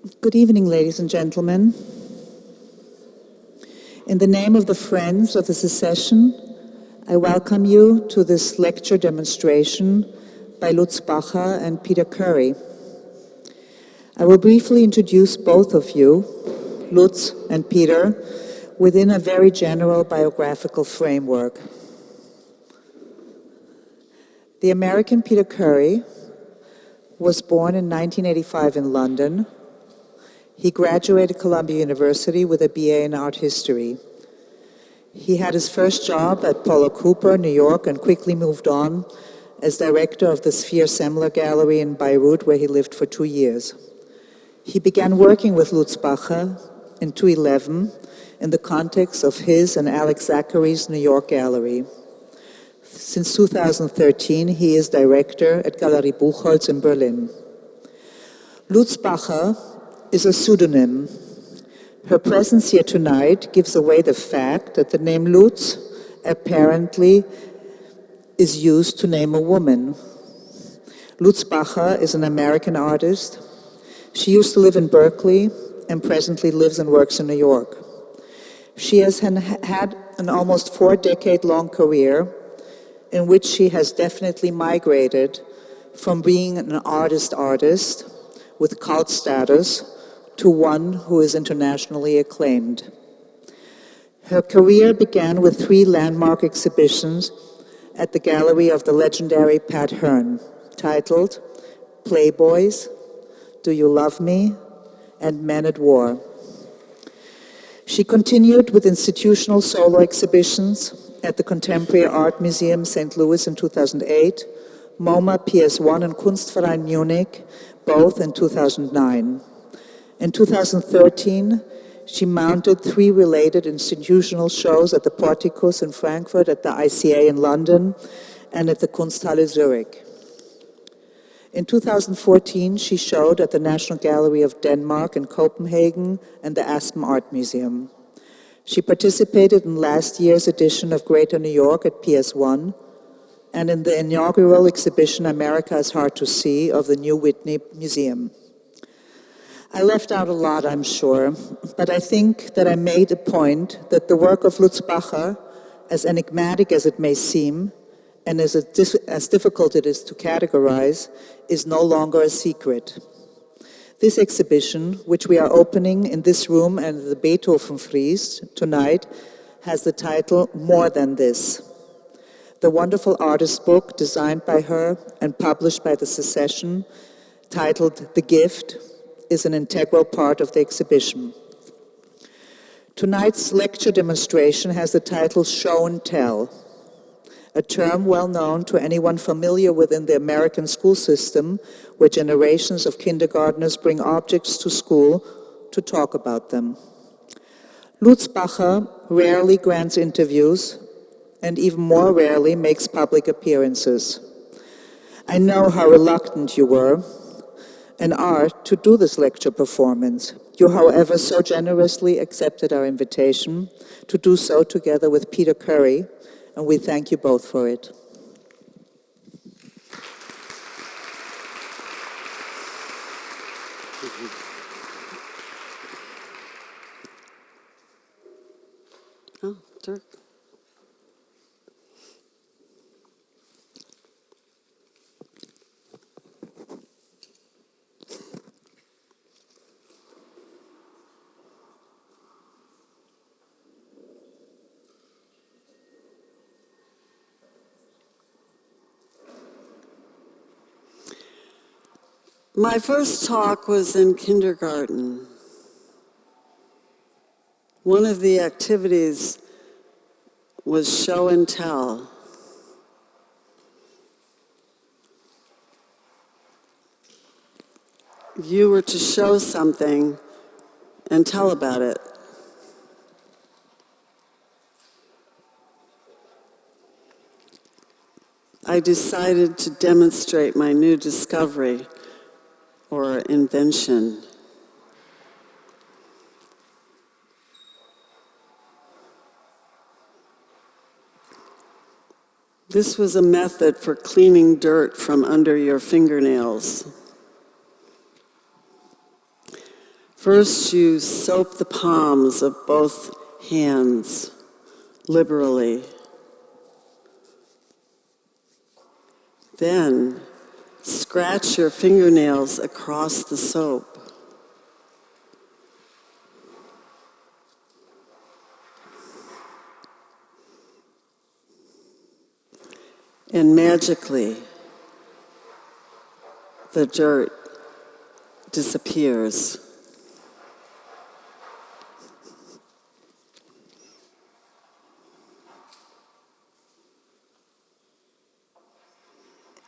Good evening, ladies and gentlemen. In the name of the Friends of the Secession, I welcome you to this lecture demonstration by Lutz Bacher and Peter Currie. I will briefly introduce both of you, Lutz and Peter, within a very general biographical framework. The American Peter Currie was born in 1985 in London. He graduated Columbia University with a BA in art history. He had his first job at Polo Cooper, New York, and quickly moved on as director of the Sphere Semler Gallery in Beirut, where he lived for 2 years. He began working with Lutz Bacher in 2011 in the context of his and Alex Zachary's New York gallery. Since 2013, he is director at Galerie Buchholz in Berlin. Lutz Bacher is a pseudonym. Her presence here tonight gives away the fact that the name Lutz apparently is used to name a woman. Lutz Bacher is an American artist. She used to live in Berkeley and presently lives and works in New York. She has had an almost 4-decade-long career in which she has definitely migrated from being an artist with cult status to one who is internationally acclaimed. Her career began with 3 landmark exhibitions at the gallery of the legendary Pat Hearn, titled Playboys, Do You Love Me, and Men at War. She continued with institutional solo exhibitions at the Contemporary Art Museum St. Louis in 2008, MoMA PS1 and Kunstverein Munich, both in 2009. In 2013, she mounted 3 related institutional shows at the Porticus in Frankfurt, at the ICA in London, and at the Kunsthalle Zurich. In 2014, she showed at the National Gallery of Denmark in Copenhagen and the Aspen Art Museum. She participated in last year's edition of Greater New York at PS1 and in the inaugural exhibition America is Hard to See of the New Whitney Museum. I left out a lot, I'm sure, but I think that I made a point that the work of Lutz Bacher, as enigmatic as it may seem, and as difficult it is to categorize, is no longer a secret. This exhibition, which we are opening in this room and the Beethoven Frieze tonight, has the title More Than This. The wonderful artist book designed by her and published by the Secession, titled The Gift, is an integral part of the exhibition. Tonight's lecture demonstration has the title Show and Tell, a term well known to anyone familiar within the American school system, where generations of kindergartners bring objects to school to talk about them. Lutz Bacher rarely grants interviews and even more rarely makes public appearances. I know how reluctant you were and are to do this lecture performance. You, however, so generously accepted our invitation to do so together with Peter Currie, and we thank you both for it. Oh, Dirk. My first talk was in kindergarten. One of the activities was show and tell. You were to show something and tell about it. I decided to demonstrate my new discovery or invention. This was a method for cleaning dirt from under your fingernails. First, you soap the palms of both hands liberally. Then, scratch your fingernails across the soap. And magically, the dirt disappears.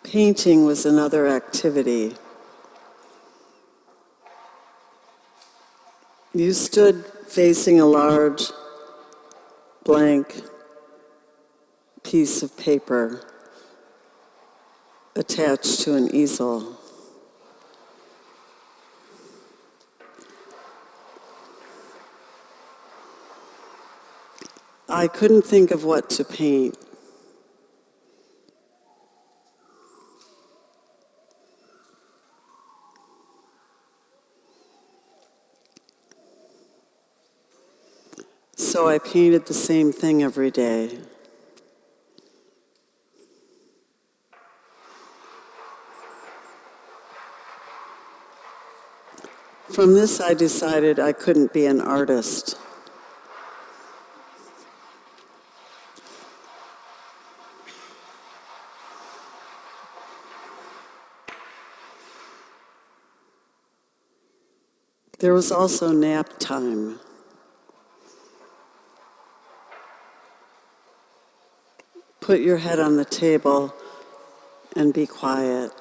Painting was another activity. You stood facing a large, blank piece of paper attached to an easel. I couldn't think of what to paint. So I painted the same thing every day. From this, I decided I couldn't be an artist. There was also nap time. Put your head on the table and be quiet.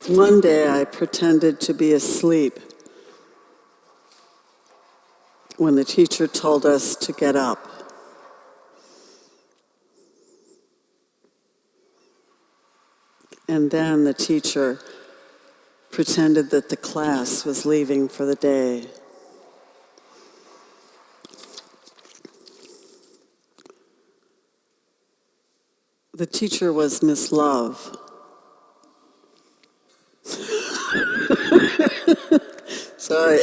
One day I pretended to be asleep when the teacher told us to get up. And then the teacher pretended that the class was leaving for the day. The teacher was Miss Love. Sorry.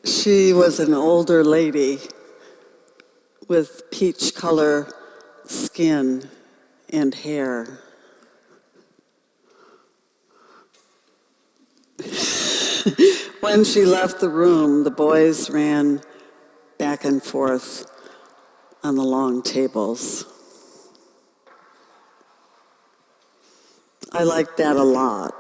She was an older lady with peach color skin and hair. When she left the room, the boys ran back and forth on the long tables. I liked that a lot.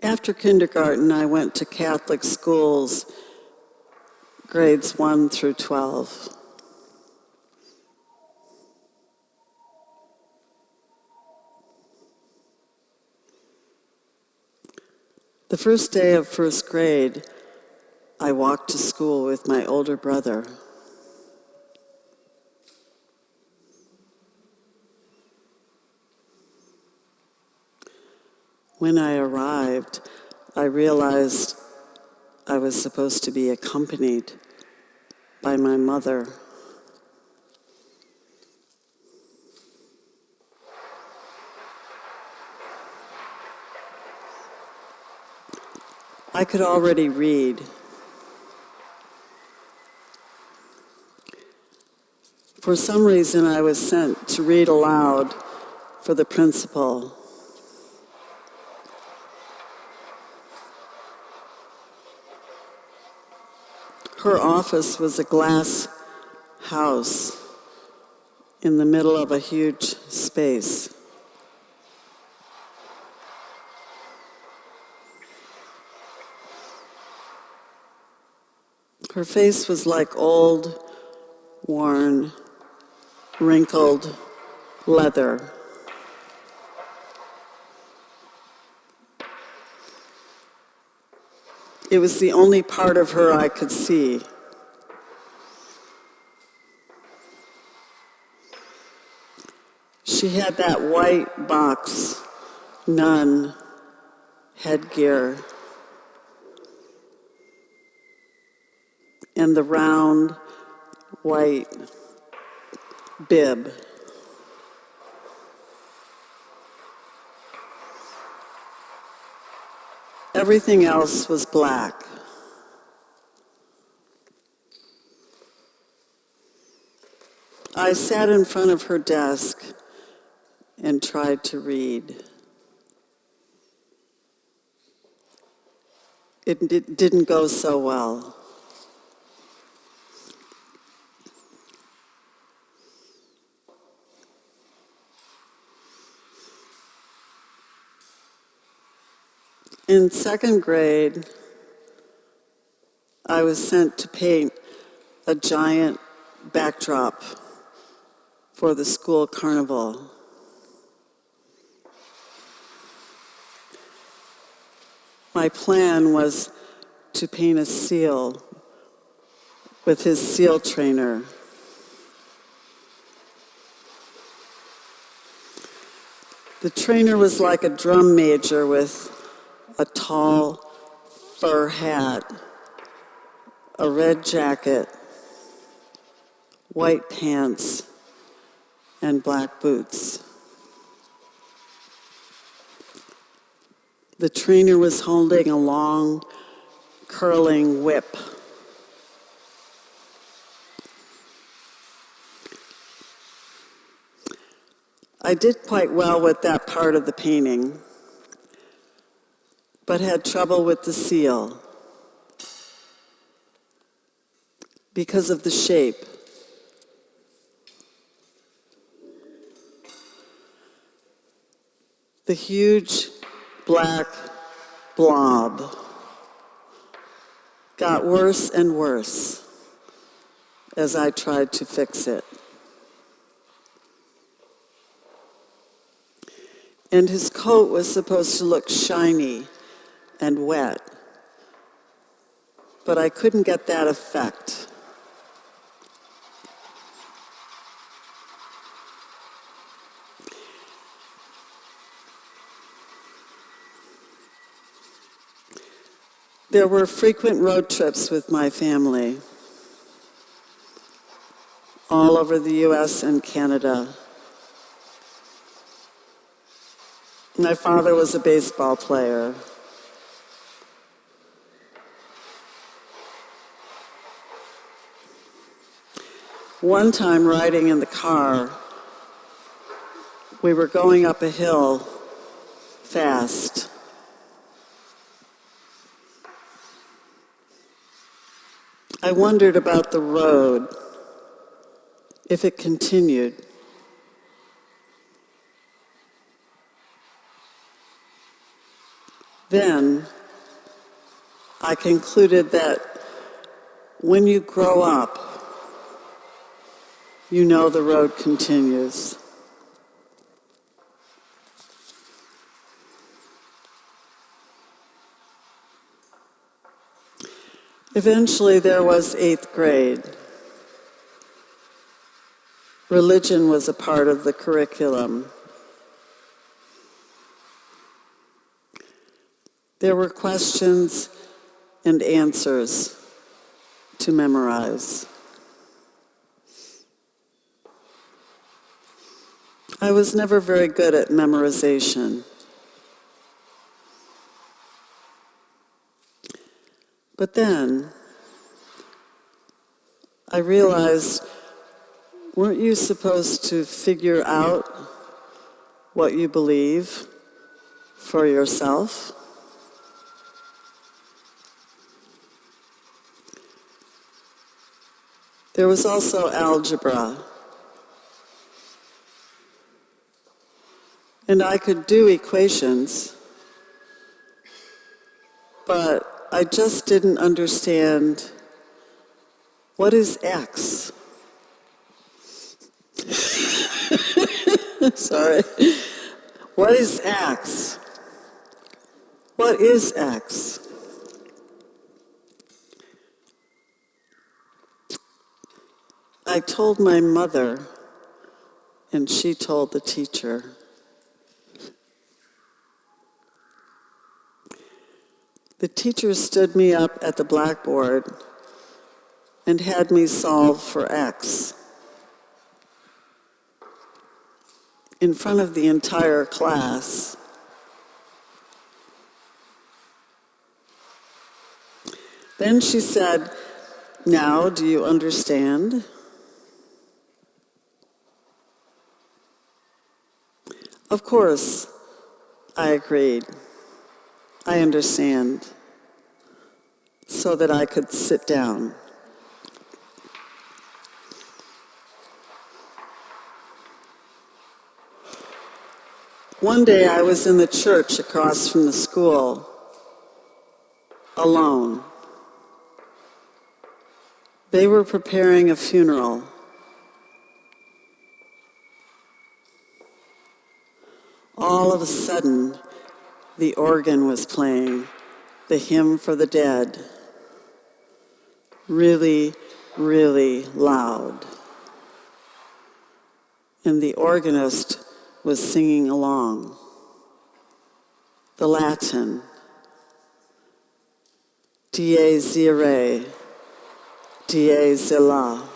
After kindergarten, I went to Catholic schools, grades 1 through 12. The first day of first grade, I walked to school with my older brother. When I arrived, I realized I was supposed to be accompanied by my mother. I could already read. For some reason, I was sent to read aloud for the principal. Her office was a glass house in the middle of a huge space. Her face was like old, worn, wrinkled leather. It was the only part of her I could see. She had that white box, nun, headgear, and the round, white bib. Everything else was black. I sat in front of her desk and tried to read. It didn't go so well. In second grade, I was sent to paint a giant backdrop for the school carnival. My plan was to paint a seal with his seal trainer. The trainer was like a drum major with a tall fur hat, a red jacket, white pants, and black boots. The trainer was holding a long, curling whip. I did quite well with that part of the painting, but had trouble with the seal because of the shape. The huge black blob got worse and worse as I tried to fix it. And his coat was supposed to look shiny and wet, but I couldn't get that effect. There were frequent road trips with my family all over the US and Canada. My father was a baseball player. One time riding in the car, we were going up a hill fast. I wondered about the road, if it continued. Then I concluded that when you grow up, you know the road continues. Eventually there was 8th grade. Religion was a part of the curriculum. There were questions and answers to memorize. I was never very good at memorization. But then I realized, weren't you supposed to figure out what you believe for yourself? There was also algebra. And I could do equations, but I just didn't understand, what is X? Sorry. What is X? What is X? I told my mother and she told the teacher. The teacher stood me up at the blackboard and had me solve for X in front of the entire class. Then she said, "Now, do you understand?" Of course, I agreed. I understand, so that I could sit down. One day I was in the church across from the school, alone. They were preparing a funeral. All of a sudden, the organ was playing the hymn for the dead, really, really loud. And the organist was singing along, the Latin, Dies irae, Dies illa.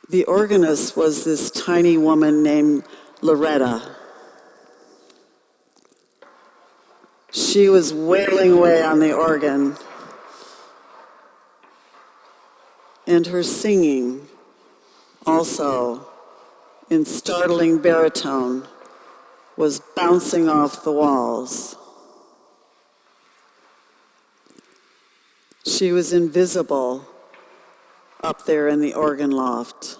The organist was this tiny woman named Loretta. She was wailing away on the organ, and her singing, also in startling baritone, was bouncing off the walls. She was invisible up there in the organ loft.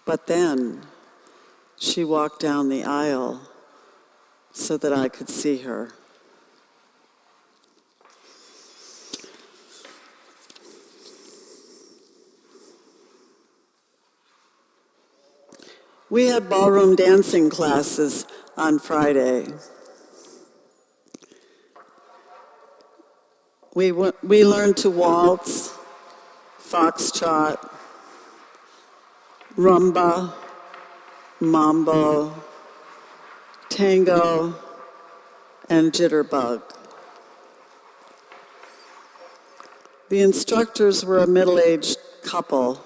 But then she walked down the aisle so that I could see her. We had ballroom dancing classes on Friday. We learned to waltz, foxtrot, rumba, mambo, tango, and jitterbug. The instructors were a middle-aged couple.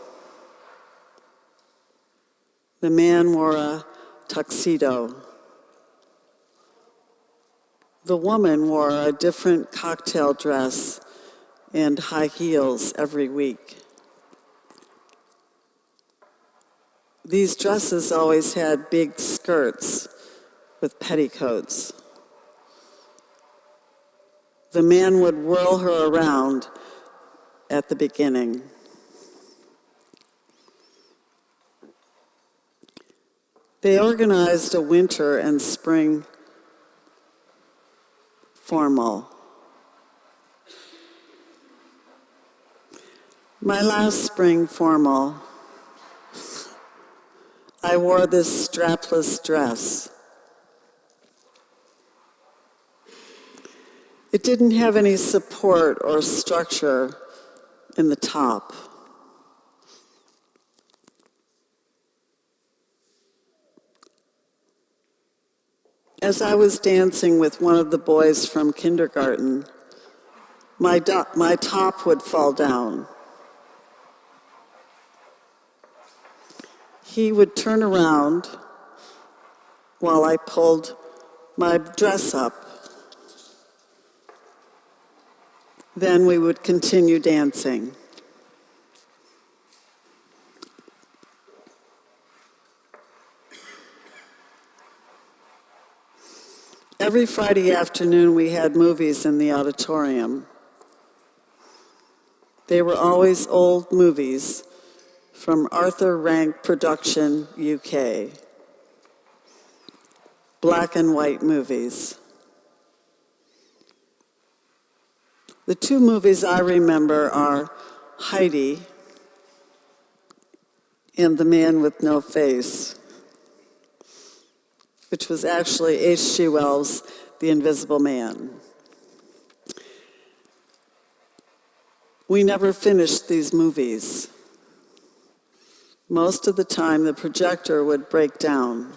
The man wore a tuxedo. The woman wore a different cocktail dress and high heels every week. These dresses always had big skirts with petticoats. The man would whirl her around at the beginning. They organized a winter and spring formal. My last spring formal, I wore this strapless dress. It didn't have any support or structure in the top. As I was dancing with one of the boys from kindergarten, my top would fall down. He would turn around while I pulled my dress up. Then we would continue dancing. Every Friday afternoon, we had movies in the auditorium. They were always old movies from Arthur Rank Production, UK. Black and white movies. The two movies I remember are Heidi and The Man with No Face. which was actually H.G. Wells' The Invisible Man. We never finished these movies. Most of the time, the projector would break down.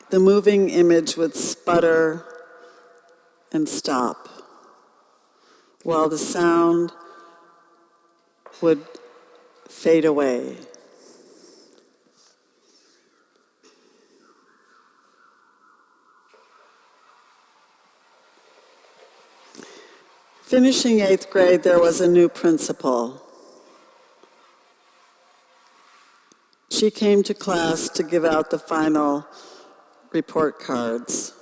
The moving image would sputter and stop, while the sound would fade away. Finishing 8th grade, there was a new principal. She came to class to give out the final report cards.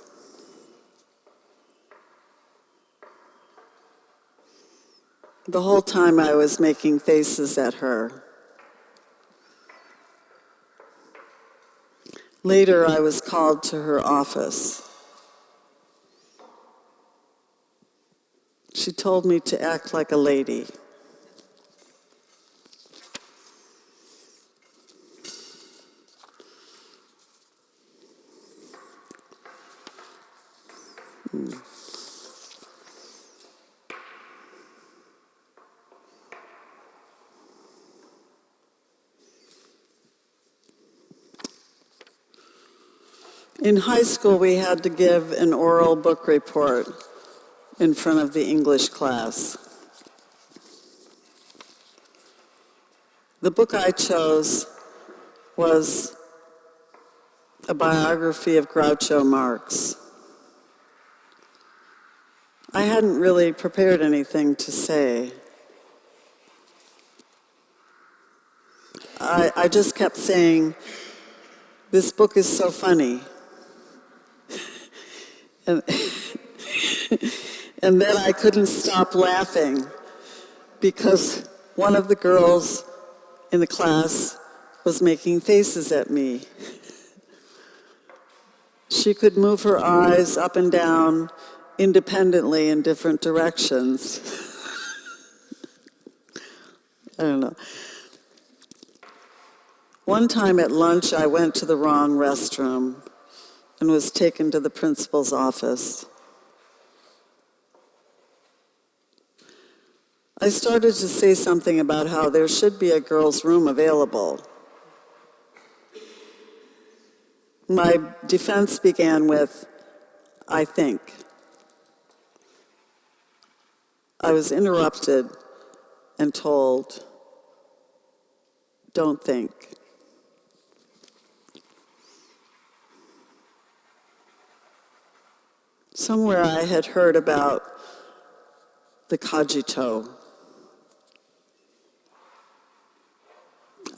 The whole time I was making faces at her. Later, I was called to her office. She told me to act like a lady. In high school, we had to give an oral book report in front of the English class. The book I chose was a biography of Groucho Marx. I hadn't really prepared anything to say. I just kept saying, this book is so funny. And, and then I couldn't stop laughing because one of the girls in the class was making faces at me. She could move her eyes up and down independently in different directions. I don't know. One time at lunch, I went to the wrong restroom and was taken to the principal's office. I started to say something about how there should be a girls' room available. My defense began with, I think. I was interrupted and told, don't think. Somewhere I had heard about the cogito.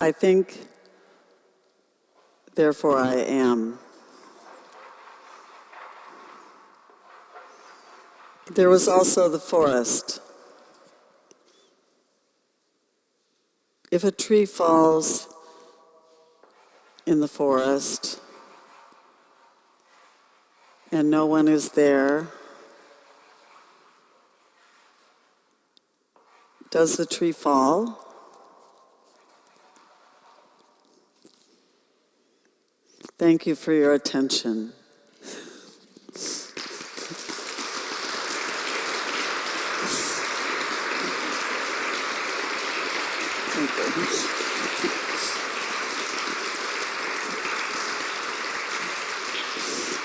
I think, therefore I am. There was also the forest. If a tree falls in the forest and no one is there, does the tree fall? Thank you for your attention. Thank you.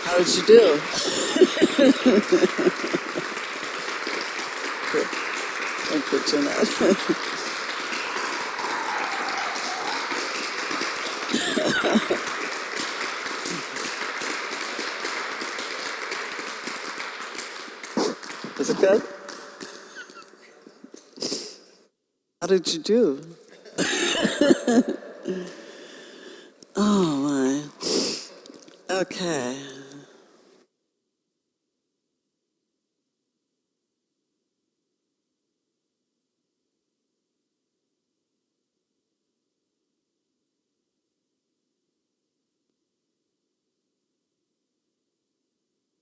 How did you do? Good. Thank you, Jeanette. Was it good? How did you do? Oh, my. Okay.